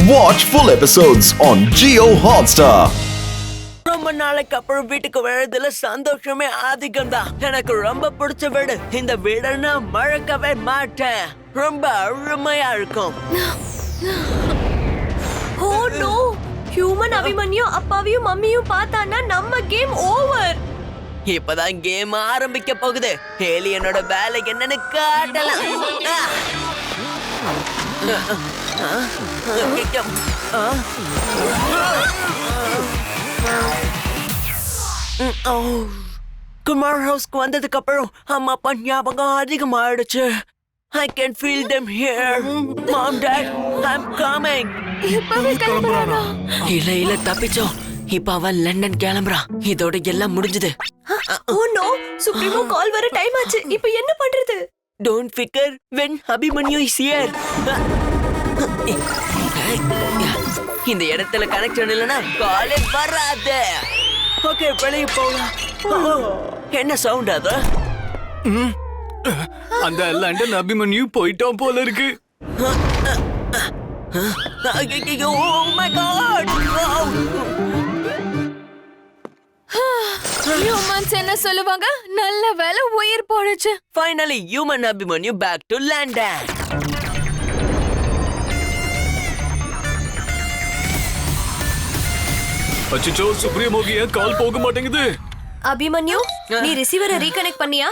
Watch full episodes on Jio Hotstar. ரொம்ப நாளைக்கு அப்புறம் வீட்டுக்கு வரதுல சந்தோஷமே அதிகம்தான். எனக்கு ரொம்ப பிடிச்ச வீடு. இந்த வீடை நான் மறக்கவே மாட்டேன். ரொம்ப அருமையா இருக்கும். ஓ நோ, ஹியூமன் அபிமன்யு அப்பாவையும் மம்மியும் பார்த்தானா நம்ம கேம் ஓவர். இப்பதான் கேம் ஆரம்பிக்க போகுது. ஏலியனோட வேலை என்னன்னு காட்டலாம். குமார் ஹவுஸ்க்கு வந்ததுக்கு அப்புறம் அம்மா அப்பா ஞாபகம் அதிகமாயிடுச்சு. I can feel them here. Mom, Dad, I'm coming. இப்பவே கிளம்புறானா? இல்ல தப்பிச்சோம். இப்ப அவன் லண்டன் கிளம்புறான். இதோட எல்லாம் முடிஞ்சது. ஓ நோ, சுப்ரீமோ கால் வர டைம் ஆச்சு. இப்போ என்ன பண்றது? Don't fear when Abhimanyu is here. இந்த இடத்துல கனெக்ஷன் இல்லனா காலே வராது. ஓகே, வெளிய போலாம். என்ன சவுண்ட் அது? அந்த லண்டன் அபிமன்யு போயிட்டோம் போல இருக்கு. Oh my god. ஹியூமன்ஸ் என்ன சொல்லுவாங்க? நல்ல வேளை உயிர் போடுச்சு. Finally, human Abhimanyu back to London. அச்சோ, சுப்ரீமோக்கு ஏன் கால் போக மாட்டேங்குது? அபிமன்யு, நீ ரிசீவரை ரீகனெக்ட் பண்ணியா?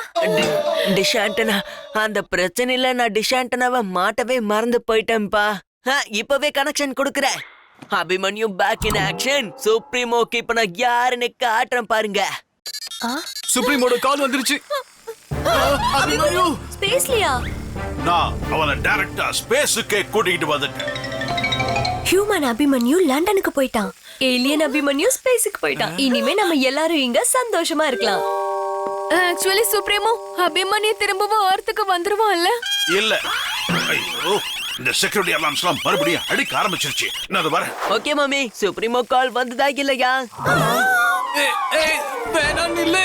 டிஷ் ஆண்டனா, அந்த பிரச்சனையில நான் டிஷ் ஆண்டனாவை மாட்டவே மறந்து போயிட்டேன்பா. இப்பவே கனெக்ஷன் கொடுக்கறேன். Abhimanyu back in action. சுப்ரீமோக்கு இப்ப நான் யாருன்னு காட்டுறேன் பாருங்க. சுப்ரீமோட கால் வந்துருச்சு. அபிமன்யு ஸ்பேஸ்லியா? நான் அவனை டைரக்டா ஸ்பேஸுக்கே கூட்டிட்டு வந்துட்டேன். ஹியூமன் அபிமன்யு லண்டனுக்கு போயிட்டான். ஏலியன் அபிமன்யு ஸ்பேஸுக்கு போயிட்டான். இனிமே நம்ம எல்லாரும் இங்க சந்தோஷமா இருக்கலாம். ஆக்சுவலி சுப்ரீமோ, அபிமன்யு திரும்பவும் எர்த்துக்கு வந்துருவான்ல? இல்ல, ஐயோ, இந்த செக்யூரிட்டி அலார்ம்ஸ்லாம் மறுபடியும் அடிக்க ஆரம்பிச்சிருச்சு. நான் வர. ஓகே மம்மி, சுப்ரீமோ கால் வந்ததா இல்லையா? வேணாம் இல்ல.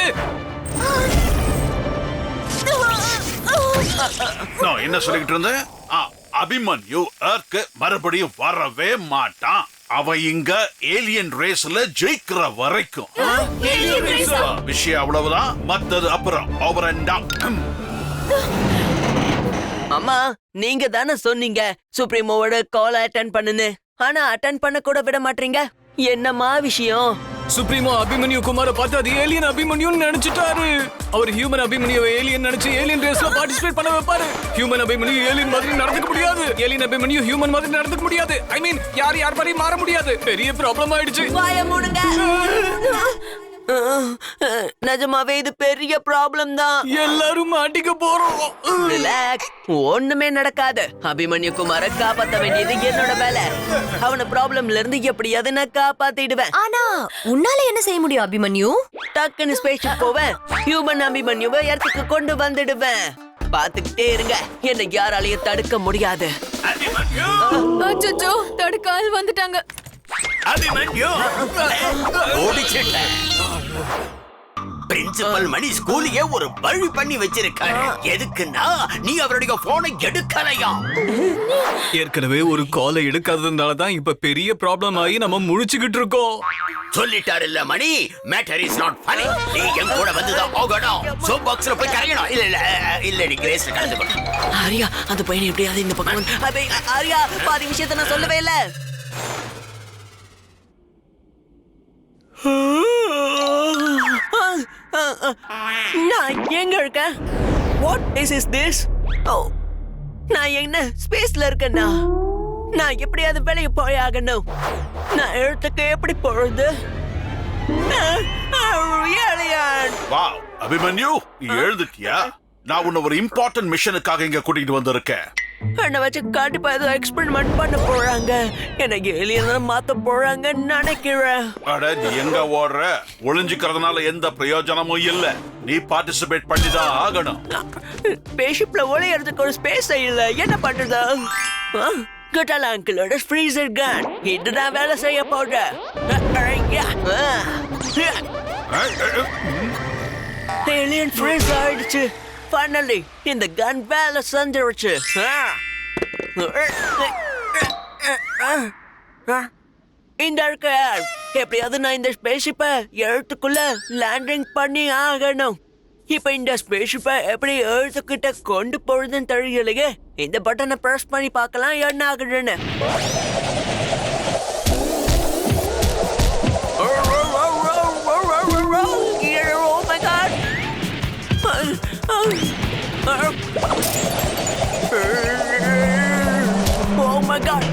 நான் என்ன சொல்லிட்டு இருந்தேன்? அபிமன்யு எர்த்க்கு மறுபடியும் வரவே மாட்டான். அவன் இங்க ஏலியன் ரேஸ்ல ஜெயிக்கிற வரைக்கும். விஷயம் அவ்வளவுதான், மத்தது அப்புறம். Over and down. அம்மா, நீங்க தானே சொன்னீங்க சுப்ரீமோவோட கால் அட்டெண்ட் பண்ணுன்னு. ஆனா அட்டெண்ட் பண்ண கூட விட மாட்டீங்க. என்னம்மா விஷயம்? சுப்ரீமோ அபிமன்யு குமார பார்த்து அது ஏலியன் அபிமன்யுன்னு நினைச்சிட்டாரு. அவர் ஹியூமன் அபிமன்யு ஏலியன் நினைச்சு ஏலியன் ரேஸ்ல பார்ட்டிசிபேட் பண்ண வைப்பாரு. ஹியூமன் அபிமன்யு ஏலியன் மாதிரி நடந்துக்க முடியாது. ஏலியன் அபிமன்யு ஹியூமன் மாதிரி நடந்துக்க முடியாது. ஐ மீன், யார் மாதிரி மாற முடியாது. பெரிய ப்ராப்ளம் ஆயிடுச்சு. வாய மூடுங்க. நிஜமாவே இது பெரிய ப்ராப்ளம் தான். எல்லாரும் மாட்டிக்க போறோம். ரிலாக்ஸ், ஒண்ணுமே நடக்காது. அபிமன்யு குமார காப்பாத்த வேண்டியது என்னோட வேலை. அவன ப்ராப்ளம்ல இருந்து எப்படியாவது நான் காப்பாத்திடுவேன். ஆனா உன்னால என்ன செய்ய முடியும் அபிமன்யு? டக்குன்னு ஸ்பேஸ்க்கு போவேன். ஹியூமன் அபிமன்யுவை எர்த்துக்கு கொண்டு வந்துடுவேன். பாத்துக்கிட்டே இருங்க, என்னை யாராலையும் தடுக்க முடியாது. அச்சச்சோ, தடுக்கால் வந்துட்டாங்க. அபிமன்யு ஓடிச்சிட்டேன். பிரின்சிபல் மணி ஸ்கூலையே ஒரு வழி பண்ணி வச்சிருக்காரு. எதுக்குன்னா நீ அவருடைய போனை எடுக்கலையா? ஏற்கனவே ஒரு காலை எடுக்காததுனால தான் இப்ப பெரிய ப்ராப்ளம் ஆகி நம்ம முழிச்சுக்கிட்டு இருக்கோம். சொல்லிட்டாரு இல்ல மணி, மேட்டர் இஸ் நாட் ஃபனி. நீ என் கூட வந்துதான் போகணும். சோப் பாக்ஸ்ல போய் கரையணும். இல்ல நீ கிரேஸ்ல கலந்துக்கணும். ஆரியா, அந்த பையனை எப்படியாவது இந்த பக்கம் ஆரியா, பாதி விஷயத்த நான் சொல்லவே இல்ல. நான் எங்க இருக்கேன்? What is this? Oh, நான் என்ன ஸ்பேஸ்ல இருக்கேன்னா? நான் எப்படியாவது வெளியே போய் ஆகணும். நான் எழுத்துக்கு எப்படி போறது? வாவ், அபிமன்யு, நீ எழுதுட்டியா? நான் உன்னை ஒரு இம்பார்ட்டன்ட் மிஷனுக்காக இங்க கூட்டிட்டு வந்திருக்கேன். என்ன வச்சு கண்டிப்பா ஏதோ எக்ஸ்பெரிமெண்ட் பண்ண போறாங்க. எனக்கு ஏலியனா மாத்த போறாங்கன்னு நினைக்கிறேன். அட, நீ எங்க ஓடுற? ஒளிஞ்சுக்கிறதுனால எந்த பிரயோஜனமும் இல்ல. நீ பார்ட்டிசிபேட் பண்ணி தான் ஆகணும். ஸ்பேஸ்ஷிப்ல ஒளியறதுக்கு ஒரு ஸ்பேஸ் இல்ல. என்ன பண்றது? குட்டால அங்கிளோட ஃப்ரீசர் கன் இதுதான் வேலை செய்ய போகுது. ஏலியன் ஃப்ரீஸ் ஆயிடுச்சு. Finally, இந்த கன் வேலை செஞ்சிருச்சு. இந்த இருக்க எப்படியாவது நான் இந்த ஸ்பேஸ்ஷிப்பை எழுத்துக்குள்ள லேண்டிங் பண்ணி ஆகணும். இப்ப இந்த ஸ்பேஸ்ஷிப்பை எப்படி எழுத்துக்கிட்ட கொண்டு போறதுன்னு தெரியலையே. இந்த பட்டனை பிரஸ் பண்ணி பார்க்கலாம் என்ன ஆகுதுன்னு. Oh my God! Oh my God!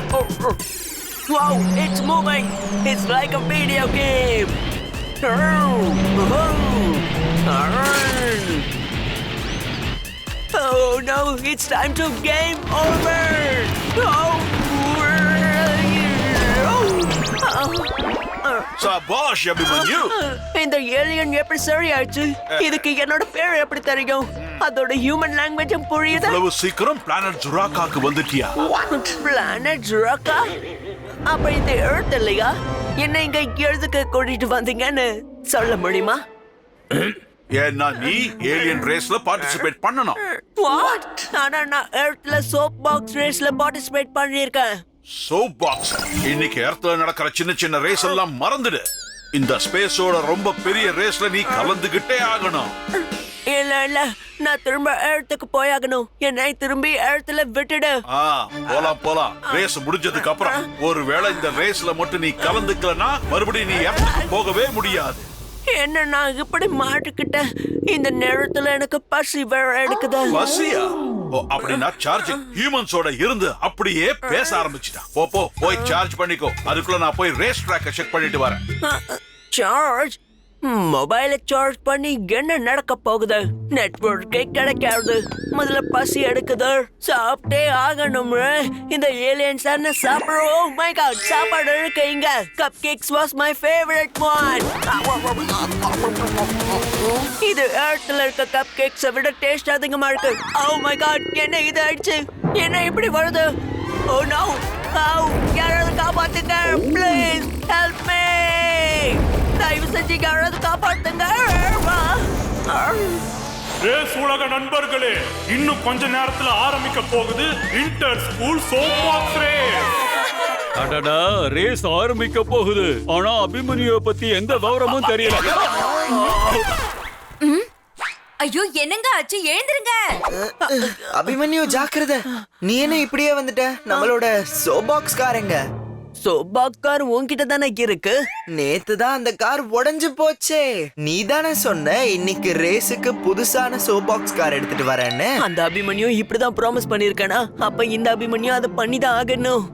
Wow, it's moving! It's like a video game! Oh no, it's time to game over! சபாஷ் அபிமன்யு. இந்த ஏலியன் எப்படி சரியாச்சு? இதுக்கு என்னோட பேர் எப்படி தெரியும்? அதோட ஹியூமன் லாங்குவேஜும் புரியுது. இவ்வளவு சீக்கிரம் பிளானட் ஜுராக்காக்கு வந்துட்டியா? பிளானட் ஜுராக்கா? அப்ப இந்த எழுத்து இல்லையா? என்ன இங்க எழுதுக்கு கூட்டிட்டு வந்தீங்கன்னு சொல்ல முடியுமா? ஏன்னா நீ ஏலியன் ரேஸ்ல பார்ட்டிசிபேட் பண்ணணும். What? ஆனா நான் எர்த்ல சோப் பாக்ஸ் ரேஸ்ல பார்ட்டிசிபேட் பண்ணிருக்கேன். சோப் பாக்ஸ் இன்னைக்கு எர்த்ல நடக்கிற சின்ன சின்ன ரேஸ் எல்லாம் மறந்துடு. இந்த ஸ்பேஸோட ரொம்ப பெரிய ரேஸ்ல நீ கலந்துகிட்டே ஆகணும். இல்ல நான் திரும்ப எர்த்துக்கு போயாகணும். என்னை திரும்பி எர்த்ல விட்டுடு. போலாம் ரேஸ் முடிஞ்சதுக்கு அப்புறம் ஒருவேளை இந்த ரேஸ்ல மட்டும் நீ கலந்துக்கலனா மறுபடியும் நீ எர்த்துக்கு போகவே முடியாது. என்ன நான் இப்படி மாட்டிக்கிட்டேன். இந்த நேரத்துல எனக்கு பசி வேற எடுக்குது. பசியா? அப்படின்னா சார்ஜ் ஹியூமன்ஸோட இருந்து அப்படியே பேச ஆரம்பிச்சிட்டான். போய் சார்ஜ் பண்ணிக்கோ. அதுக்குள்ள நான் போய் ரேஸ் ட்ராக்க செக் பண்ணிட்டு வரேன். சார்ஜ்? மொபைல சார்ஜ் பண்ணி என்ன நடக்க போகுது? நெட்வொர்க்கே கிடைக்காது. முதல்ல பசி எடுக்குது. சாப்பிட்டே ஆகணும். இந்த ஏலியன்ஸ் என்ன சாப்பிடுறோம்? Oh my God, சாப்பாடு இருக்கு இங்க. Cup cakes was my favourite one. இது எர்த்ல இருக்க கப் கேக்ஸை விட டேஸ்ட் அதிகமா இருக்கு. Oh my God, என்ன இது ஆயிடுச்சு? என்ன இப்படி வருது? Oh no, யாராவது காப்பாத்துங்க, ப்ளீஸ் ஹெல்ப் மீ. தயவு செஞ்சு யாராவது காப்பாத்துங்க. ரேஸ் உலக நண்பர்களே, இன்னும் கொஞ்ச நேரத்துல ஆரம்பிக்க போகுது inter school soap box race. அடடா, ரேஸ் ஆரம்பிக்க போகுது. ஆனா அபிமன்யுவை பத்தி எந்த விவரமும் தெரியல. ஐயோ, என்னங்க ஆச்சு? எழுந்திருங்க. அபிமன்யு ஜாக்கிரதை. நீ என்ன இப்படியே வந்துட்ட? நம்மளோட சோப் பாக்ஸ் காரங்க. சோப் பாக்ஸ் கார் உன்கிட்ட தானே இருக்கு. நேத்து தான் அந்த கார் உடைஞ்சு போச்சே. நீ தானே சொன்ன இன்னைக்கு ரேஸுக்கு புதுசான சோப் பாக்ஸ் கார் எடுத்துட்டு வரேன்னு. அந்த அபிமன்யு இப்படிதான் ப்ராமிஸ் பண்ணிருக்கானா? அப்ப இந்த அபிமன்யு அதை பண்ணிதான் ஆகணும்.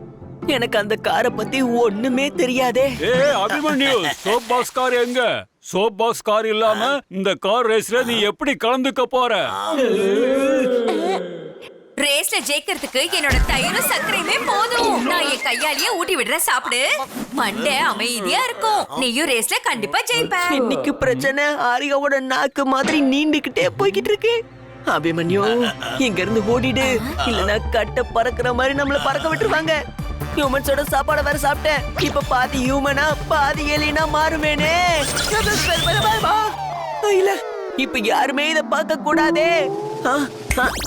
எனக்கு அந்த காரை பத்தி ஒண்ணுமே தெரியாதே. அபிமன்யு, சோப் பாக்ஸ் கார் எங்க? சோப் பாக்ஸ் கார் இல்லாம இந்த கார் ரேஸ்ல நீ எப்படி கலந்துக்க போற? ரேஸ்ல ஜெயிக்கிறதுக்கு என்னோட தயிரும் சர்க்கரையுமே போதும். நான் என் கையாலேயே ஊட்டி விடுறேன், சாப்பிடு. மண்டை அமைதியா இருக்கும். நீயும் ரேஸ்ல கண்டிப்பா ஜெயிப்ப. இன்னைக்கு பிரச்சனை ஆரியாவோட நாக்கு மாதிரி நீண்டுகிட்டே போய்கிட்டு இருக்கு. அபிமன்யு, இங்க இருந்து ஓடிடு. இல்லனா கட்ட பறக்குற மாதிரி நம்மள பறக்க விட்டுருவாங்க. ஹியூமன்ஸோட சாப்பாட வேற சாப்பிட்டேன். இப்ப பாதி ஹியூமனா பாதி ஏலியனா மாறுவேனே. இல்ல, இப்ப யாருமே இத பார்க்க கூடாதே.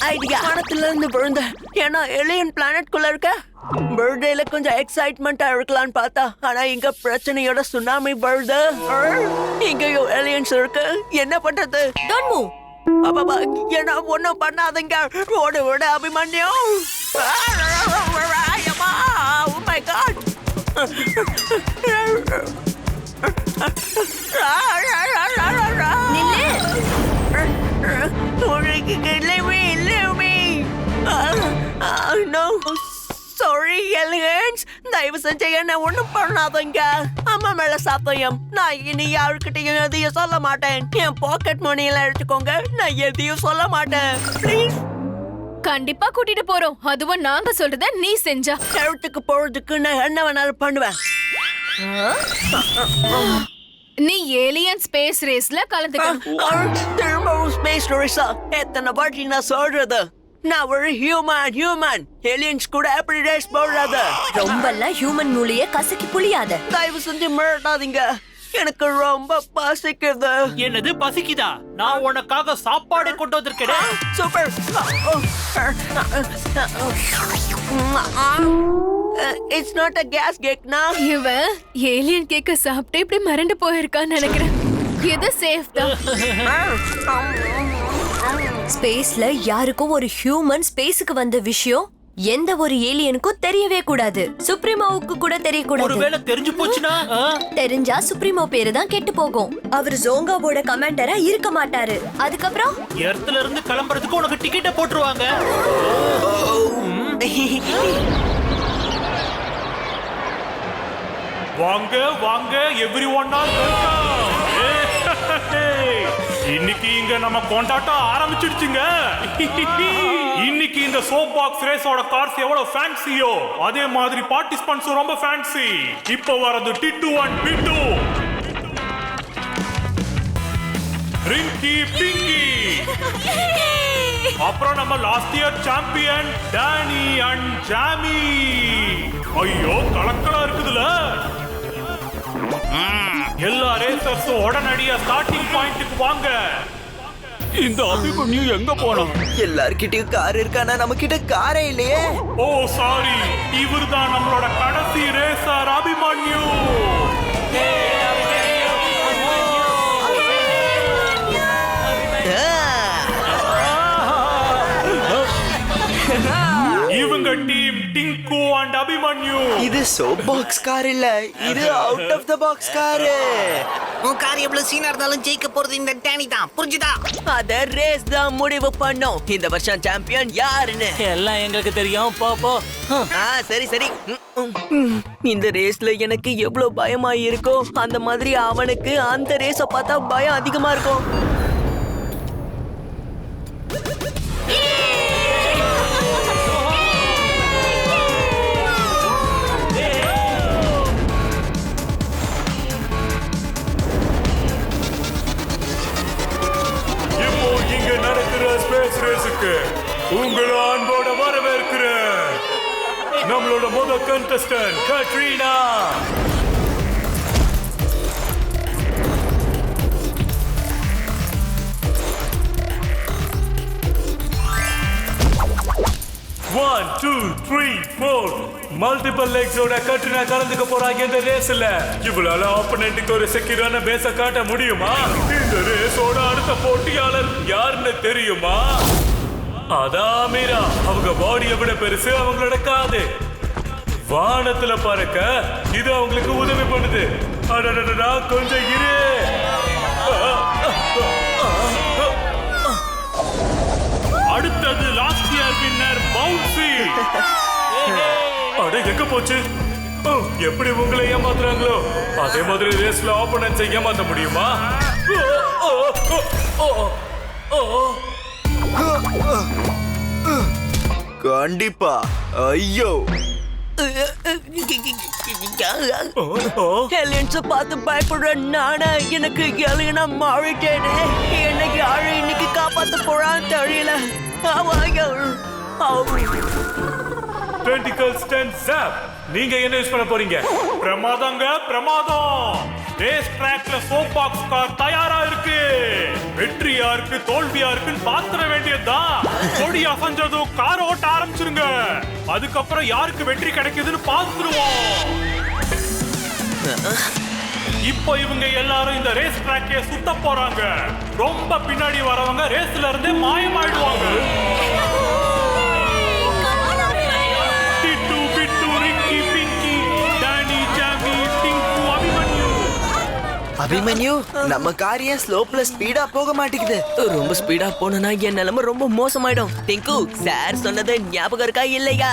ஐடியா வானத்துல இருந்து விழுந்த. ஏன்னா ஏலியன் பிளானட்குள்ள இருக்க. பர்த்டேல கொஞ்சம் எக்ஸைட்மெண்டா இருக்கலாம்னு பார்த்தா, ஆனா இங்க பிரச்சனையோட சுனாமி வருது. இங்கயோ ஏலியன்ஸ் இருக்கு. என்ன பண்றது? Don't move. அப்பா, என்ன ஒண்ணும் பண்ணாதீங்க. ஓடு ஓடு Abhimanyu. Oh my God. Sorry, aliens. தயவு செஞ்சு என்ன ஒண்ணும் பண்ணாதீங்க. அம்மா மேல சத்தியம். நான் இனி யாருக்கிட்டையும் எதையும் சொல்ல மாட்டேன். என் பாக்கெட் மணியெல்லாம் எடுத்துக்கோங்க. நான் எதையும் சொல்ல மாட்டேன். ப்ளீஸ். கண்டிப்பா கூட்டிட்டு போறோம். அதுவும் நாங்க சொல்றத நீ செஞ்சா. இடத்துக்கு போறதுக்கு நான் என்ன வேணாலும் பண்ணுவேன். நீ ஏலியன் ஸ்பேஸ் ரேஸ்ல கலந்துக்க. திரும்பவும் ஸ்பேஸ் ரேஸா? எத்தனை வாட்டி நான் சொல்றது? நான் ஒரு ஹியூமன். ஏலியன்ஸ் கூட எப்படி ரேஸ் போடுறது? ரொம்பலாம் ஹியூமன் மூளைய கசக்கி புளியாத. தயவு செஞ்சு மிரட்டாதீங்க. எனக்கு ரொம்ப பசிக்குது. என்னது பசிக்குதா? நான் உனக்காக சாப்பாடு கொண்டு வந்திருக்கேன். Super. It's not a case கேக்னா. இவன் ஏலியன் கேக்க சாப்பிட்டு இப்படி மறந்து போயிருக்கான்னு நினைக்கிறேன். இது சேஃப் தான். ஸ்பேஸ்ல யாருக்கும் ஒரு ஹியூமன் ஸ்பேஸுக்கு வந்த விஷயம் எந்த ஒரு ஏலியனுக்கும் தெரியவே கூடாது. சுப்ரீமோவுக்கு கூட தெரியக்கூடாது. ஒருவேளை தெரிஞ்சு போச்சுனா தெரிஞ்சா சுப்ரீமோ பேரு தான் கெட்டு போகும். அவர் ஜோங்காவோட கமாண்டரா இருக்க மாட்டாரு. அதுக்கப்புறம் எர்த்ல இருந்து கிளம்புறதுக்கு உனக்கு டிக்கெட்டை போட்டுருவாங்க. வாங்க வாங்க எவ்ரிஒன் ஆர் வெல்கம். இன்னைக்கு இங்க நம்ம கொண்டாட்டம் ஆரம்பிச்சிடுச்சுங்க. இன்னைக்கு இந்த சோப் பாக்ஸ் ரேஸோட கார்ஸ் எவ்வளவு ஃபேன்சியோ அதே மாதிரி பார்ட்டிசிபென்ட்ஸும் ரொம்ப ஃபேன்சி. இப்போ வரது டிட்டு அண்ட் பிட்டு, ரிங்கி பிங்கி, அப்புறம் நம்ம last year champion Danny and Jamie. ஐயோ கலக்கலா இருக்குதுல. எல்லா ரேசர்ஸும் உடனடியா ஸ்டார்டிங் பாயிண்ட்க்கு வாங்க. இந்த அபிமன்யு எங்க போனா? எல்லார்கிட்டயும் கார் இருக்கானா நம்ம கிட்ட காரே இல்லையே. ஓ சாரி, இவர்தான் நம்மளோட கடைசி ரேசர் அபிமன்யு. இவங்க டீம் டிங்கு அண்ட் அபிமன்யு. இது சோப் பாக்ஸ் கார் இல்ல, இது out of the box car. உன் கார் எவ்வளவு சீனா இருந்தாலும் ஜெயிக்க போறது இந்த டேனி தான், புரிஞ்சுதா? அத ரேஸ் தான் முடிவு பண்ணோம். இந்த வருஷம் சாம்பியன் யாருன்னு எல்லாம் எங்களுக்கு தெரியும். போ போ. சரி சரி. இந்த ரேஸ்ல எனக்கு எவ்வளவு பயமா இருக்கோ அந்த மாதிரி அவனுக்கு அந்த ரேஸ பார்த்தா பயம் அதிகமா இருக்கும். இப்போ இங்க நடக்கிற ஸ்பேஸ் ரேஸுக்கு உங்களை அன்போட வரவேற்கிறேன். நம்மளோட முதல் contestant Katrina. One, two, three, four. Multiple லெக்ஸோட கட்ரினா கலந்துக்க போறாங்க இந்த ரேஸ்ல. இவளால ஆப்போனன்ட்க்கு ஒரு செக்யூரான பேஸ காட்ட முடியுமா? இந்த ரேஸோட அடுத்த போட்டியாளர் யாருன்னு தெரியுமா? அதான் மீரா. அவங்க பாடியை விட பெருசு அவங்களோட காது. வானத்துல பறக்க இது அவங்களுக்கு உதவி பண்ணுது. அடடடடா கொஞ்சம் இரு. அடுத்தது லாஸ்ட் இயர் வின்னர் பவுன்சி. அட எங்க போச்சு? எப்படி உங்களை ஏமாத்துறாங்களோ அதே மாதிரி ரேஸ்ல ஆப்போனன்ட்ஸை ஏமாத்த முடியுமா? கண்டிப்பா. ஐயோ ஏலியன்ஸ பார்த்து பயப்படுற நானே எனக்கு ஏலியனா மாறிட்டேனே. என்ன யாரு இன்னைக்கு காப்பாத்த போறான்னு தெரியல. டென்டிகல்ஸ் 10 ஜாப். நீங்க என்ன யூஸ் பண்ண போறீங்க? பிரமாதங்க பிரமாதம். ரேஸ் ட்ராக்ல சோப் பாக்ஸ் கார் தயாரா இருக்கு. வெற்றி யாருக்கு தோல்வி யாருக்குன்னு பாத்துற வேண்டியதுதான். கொடி அசஞ்சதும் கார் ஓட்ட ஆரம்பிச்சிருங்க. அதுக்கப்புறம் யாருக்கு வெற்றி கிடைக்குதுன்னு பாத்துருவோம். இப்போ இவங்க எல்லாரும் இந்த ரேஸ் ட்ராக்கை சுத்த போறாங்க. ரொம்ப பின்னாடி வரவங்க ரேஸ்ல இருந்தே மாயமாயிடுவாங்க. டிட்டு பிட்டு ரிங்கி பிங்கி டானி ஜாமி டிங்கு அபிமன்யு. அபிமன்யு, நம்ம கார் ஏன் ஸ்லோப்ல ஸ்பீடா போக மாட்டேங்குது? ரொம்ப ஸ்பீடா போனா என் நிலைமை ரொம்ப மோசமாயிடும். டிங்கு சார் சொன்னது ஞாபகம் இருக்கா இல்லையா?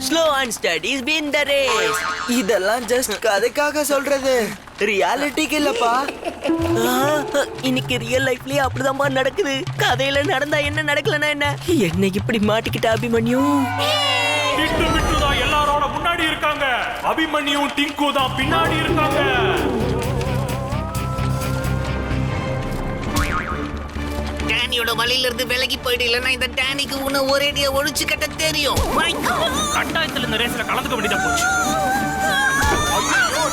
Slow and studies win the race. இதெல்லாம் ஜஸ்ட் கதைக்காக சொல்றது, ரியாலிட்டிக்கு இல்லப்பா. இன்னைக்கு ரியல் லைஃப்லயே அப்படிதான்ப்பா நடக்குது. கதையில நடந்தா என்ன நடக்கலனா என்ன? என்ன இப்படி மாட்டிக்கிட்ட அபிமன்யு? டிட்டு பிட்டு தான் எல்லாரோட முன்னாடி இருக்காங்க. அபிமன்யு டிங்கு தான் பின்னாடி இருக்காங்க. டேனியோட வழியில இருந்து விலகி போயிடு, இல்லைன்னா இந்த டேனிக்கு உன்னை ஒரேடியா ஒழிச்சு கட்ட தெரியும். கட்டாயத்துல இந்த ரேஸ்ல கலந்துக்க வேண்டியதா போச்சு.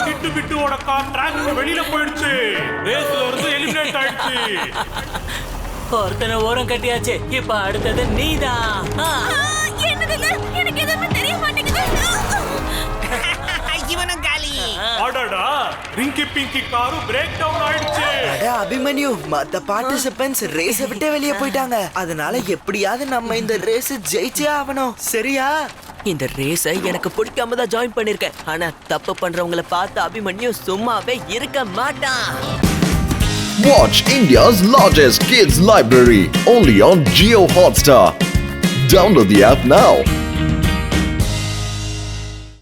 டிட்டு பிட்டுவோட கார் ட்ராக்ல வெளியில போயிடுச்சு. ரேஸ்ல இருந்து எலிமினேட் ஆயிடுச்சு. ஒருத்தனை ஓரம் கட்டியாச்சு. இப்ப அடுத்தது நீதான். என்னது? எனக்கு எதுவுமே தெரிய மாட்டேங்குது. பிங்கி காரு பிரேக் டவுன் ஆயிடுச்சு. அட அபிமன்யு, மத்த பார்ட்டிசிபென்ட்ஸ் ரேஸ விட்டு வெளியே போயிட்டாங்க. அதனால எப்படியாவது நம்ம இந்த ரேஸ் ஜெயிச்சே ஆகணும். சரியா? இந்த ரேஸை எனக்கு பிடிக்காம தான் ஜாயின் பண்ணிருக்கேன். ஆனா தப்பு பண்றவங்கள பார்த்து அபிமன்யு சும்மாவே இருக்க மாட்டான். Watch India's largest kids library only on Jio Hotstar. Download the app now.